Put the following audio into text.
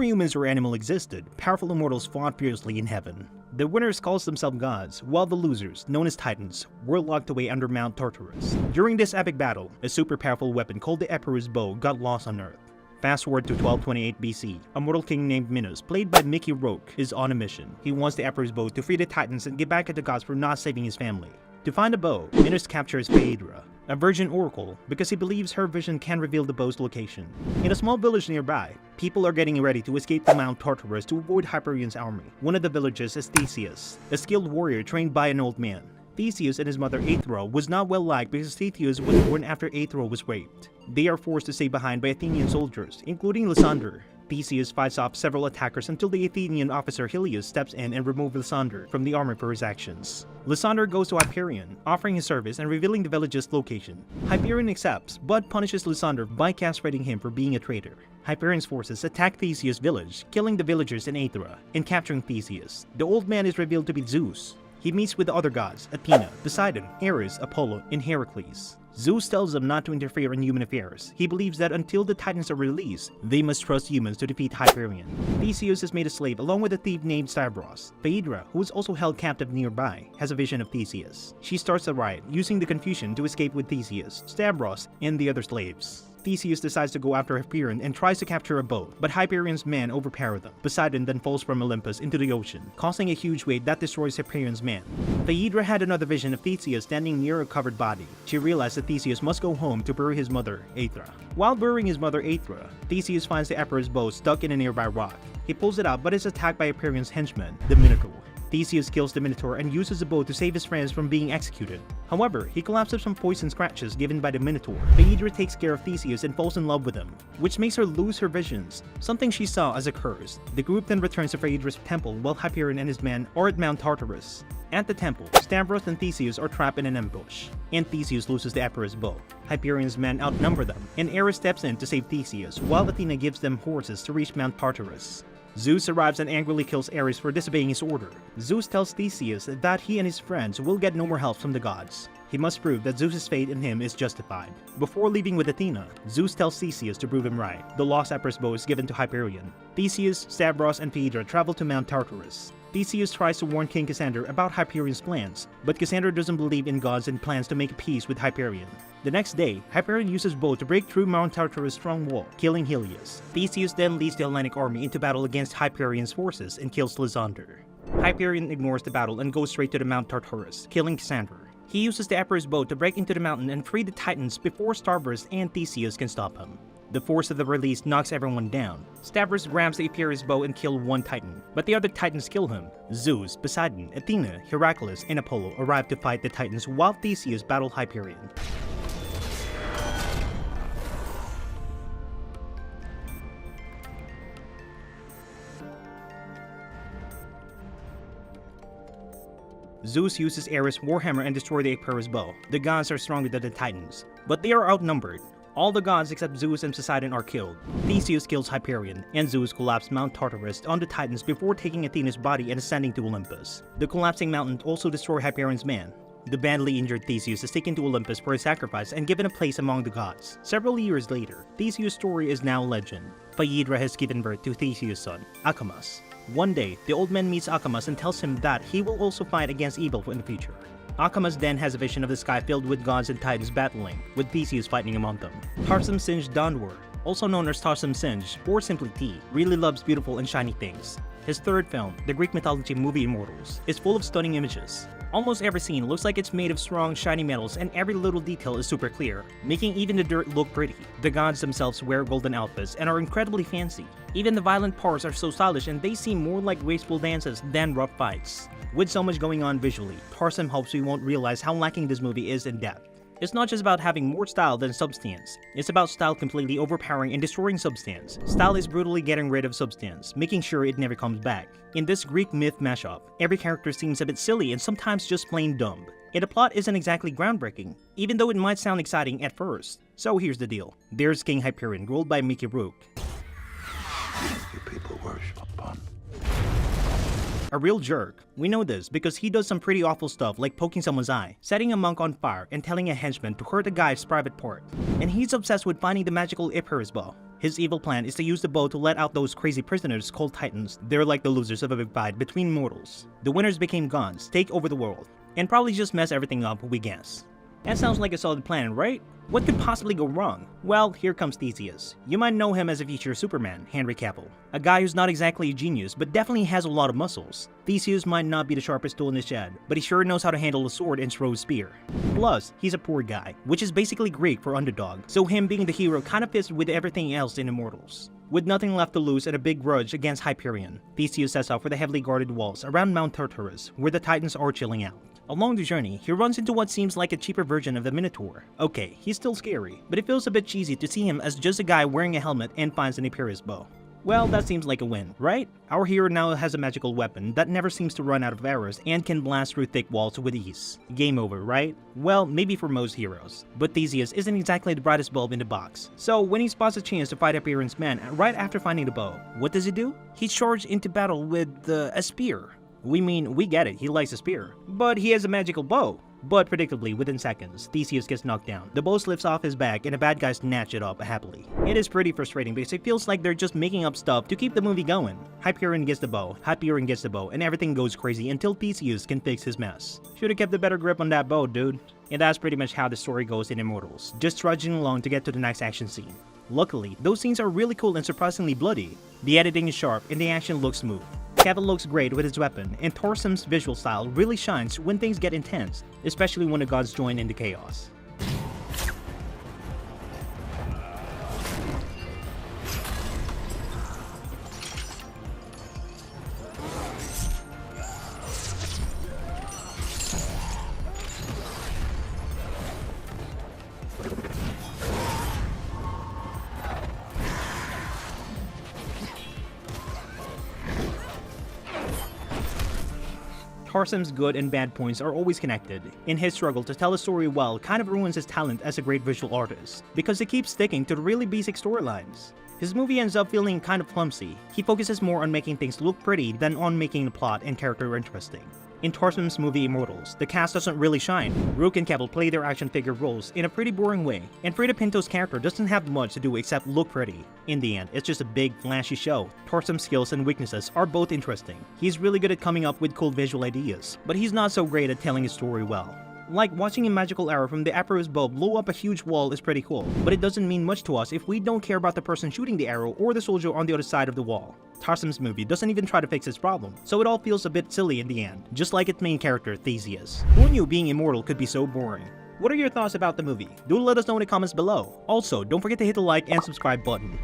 humans or animal existed, powerful immortals fought fiercely in heaven. The winners called themselves gods, while the losers, known as titans, were locked away under Mount Tartarus. During this epic battle, a super powerful weapon called the Emperor's Bow got lost on Earth. Fast forward to 1228 BC, a mortal king named Minos, played by Mickey Rourke, is on a mission. He wants the Emperor's Bow to free the titans and get back at the gods for not saving his family. To find the bow, Minos captures Phaedra, a virgin oracle, because he believes her vision can reveal the bow's location. In a small village nearby, people are getting ready to escape from Mount Tartarus to avoid Hyperion's army. One of the villagers is Theseus, a skilled warrior trained by an old man. Theseus and his mother Aethra was not well liked because Theseus was born after Aethra was raped. They are forced to stay behind by Athenian soldiers, including Lysander. Theseus fights off several attackers until the Athenian officer Helios steps in and removes Lysander from the army for his actions. Lysander goes to Hyperion, offering his service and revealing the village's location. Hyperion accepts, but punishes Lysander by castrating him for being a traitor. Hyperion's forces attack Theseus' village, killing the villagers in Aethra, and capturing Theseus. The old man is revealed to be Zeus. He meets with the other gods, Athena, Poseidon, Ares, Apollo, and Heracles. Zeus tells them not to interfere in human affairs. He believes that until the Titans are released, they must trust humans to defeat Hyperion. Theseus is made a slave along with a thief named Stavros. Phaedra, who is also held captive nearby, has a vision of Theseus. She starts a riot, using the confusion to escape with Theseus, Stavros, and the other slaves. Theseus decides to go after Hyperion and tries to capture a boat, but Hyperion's men overpower them. Poseidon then falls from Olympus into the ocean, causing a huge wave that destroys Hyperion's men. Phaedra had another vision of Theseus standing near a covered body. She realized that Theseus must go home to bury his mother, Aethra. While burying his mother, Aethra, Theseus finds the Emperor's bow stuck in a nearby rock. He pulls it out but is attacked by Hyperion's henchman, the Minotaur. Theseus kills the Minotaur and uses the bow to save his friends from being executed. However, he collapses from poison scratches given by the Minotaur. Phaedra takes care of Theseus and falls in love with him, which makes her lose her visions, something she saw as a curse. The group then returns to Phaedra's temple while Hyperion and his men are at Mount Tartarus. At the temple, Stavros and Theseus are trapped in an ambush, and Theseus loses the Emperor's bow. Hyperion's men outnumber them, and Ares steps in to save Theseus, while Athena gives them horses to reach Mount Tartarus. Zeus arrives and angrily kills Ares for disobeying his order. Zeus tells Theseus that he and his friends will get no more help from the gods. He must prove that Zeus's faith in him is justified. Before leaving with Athena, Zeus tells Theseus to prove him right. The lost Emperor's bow is given to Hyperion. Theseus, Stavros, and Phaedra travel to Mount Tartarus. Theseus tries to warn King Cassander about Hyperion's plans, but Cassander doesn't believe in gods and plans to make peace with Hyperion. The next day, Hyperion uses bow to break through Mount Tartarus' strong wall, killing Helios. Theseus then leads the Hellenic army into battle against Hyperion's forces and kills Lysander. Hyperion ignores the battle and goes straight to the Mount Tartarus, killing Cassander. He uses the Emperor's bow to break into the mountain and free the Titans before Stavros and Theseus can stop him. The force of the release knocks everyone down. Stavros grabs the Emperor's bow and kills one Titan, but the other Titans kill him. Zeus, Poseidon, Athena, Heracles, and Apollo arrive to fight the Titans while Theseus battles Hyperion. Zeus uses Ares' warhammer and destroys the Emperor's bow. The gods are stronger than the Titans, but they are outnumbered. All the gods except Zeus and Poseidon are killed. Theseus kills Hyperion, and Zeus collapses Mount Tartarus on the Titans before taking Athena's body and ascending to Olympus. The collapsing mountain also destroys Hyperion's man. The badly injured Theseus is taken to Olympus for a sacrifice and given a place among the gods. Several years later, Theseus' story is now legend. Phaedra has given birth to Theseus' son, Acamas. One day, the old man meets Acamas and tells him that he will also fight against evil in the future. Acamas then has a vision of the sky filled with gods and titans battling, with Theseus fighting among them. Tarsem Singe Danwar, also known as Tarsem Singe, or simply T, really loves beautiful and shiny things. His third film, the Greek mythology movie Immortals, is full of stunning images. Almost every scene looks like it's made of strong, shiny metals, and every little detail is super clear, making even the dirt look pretty. The gods themselves wear golden outfits and are incredibly fancy. Even the violent parts are so stylish and they seem more like graceful dances than rough fights. With so much going on visually, Tarsem hopes we won't realize how lacking this movie is in depth. It's not just about having more style than substance. It's about style completely overpowering and destroying substance. Style is brutally getting rid of substance, making sure it never comes back. In this Greek myth mashup, every character seems a bit silly and sometimes just plain dumb. And the plot isn't exactly groundbreaking, even though it might sound exciting at first. So here's the deal. There's King Hyperion, ruled by Mickey Rourke. You people worship fun. A real jerk. We know this because he does some pretty awful stuff like poking someone's eye, setting a monk on fire, and telling a henchman to hurt a guy's private part. And he's obsessed with finding the magical Emperor's bow. His evil plan is to use the bow to let out those crazy prisoners called Titans. They're like the losers of a big fight between mortals. The winners became gods, take over the world, and probably just mess everything up, we guess. That sounds like a solid plan, right? What could possibly go wrong? Well, here comes Theseus. You might know him as a future Superman, Henry Cavill. A guy who's not exactly a genius, but definitely has a lot of muscles. Theseus might not be the sharpest tool in the shed, but he sure knows how to handle a sword and throw a spear. Plus, he's a poor guy, which is basically Greek for underdog, so him being the hero kind of fits with everything else in Immortals. With nothing left to lose and a big grudge against Hyperion, Theseus sets off for the heavily guarded walls around Mount Tartarus, where the Titans are chilling out. Along the journey, he runs into what seems like a cheaper version of the Minotaur. Okay, he's still scary, but it feels a bit cheesy to see him as just a guy wearing a helmet and finds an Imperius bow. Well, that seems like a win, right? Our hero now has a magical weapon that never seems to run out of arrows and can blast through thick walls with ease. Game over, right? Well, maybe for most heroes. But Theseus isn't exactly the brightest bulb in the box. So when he spots a chance to fight Hyperion's men right after finding the bow, what does he do? He charges into battle with a spear. We get it, he likes a spear. But he has a magical bow. But predictably, within seconds, Theseus gets knocked down. The bow slips off his back and the bad guys snatch it up happily. It is pretty frustrating because it feels like they're just making up stuff to keep the movie going. Hyperion gets the bow, and everything goes crazy until Theseus can fix his mess. Should've kept a better grip on that bow, dude. And that's pretty much how the story goes in Immortals, just trudging along to get to the next action scene. Luckily, those scenes are really cool and surprisingly bloody. The editing is sharp and the action looks smooth. Cavill looks great with his weapon, and Torsem's visual style really shines when things get intense, especially when the gods join in the chaos. Torsem's good and bad points are always connected, and his struggle to tell a story well kind of ruins his talent as a great visual artist, because he keeps sticking to the really basic storylines. His movie ends up feeling kind of clumsy. He focuses more on making things look pretty than on making the plot and character interesting. In Torsem's movie Immortals, the cast doesn't really shine. Rook and Cavill play their action figure roles in a pretty boring way, and Freida Pinto's character doesn't have much to do except look pretty. In the end, it's just a big, flashy show. Torsem's skills and weaknesses are both interesting. He's really good at coming up with cool visual ideas, but he's not so great at telling his story well. Like, watching a magical arrow from the Aperos bow blow up a huge wall is pretty cool, but it doesn't mean much to us if we don't care about the person shooting the arrow or the soldier on the other side of the wall. Torsem's movie doesn't even try to fix this problem, so it all feels a bit silly in the end, just like its main character, Theseus. Who knew being immortal could be so boring? What are your thoughts about the movie? Do let us know in the comments below. Also, don't forget to hit the like and subscribe button.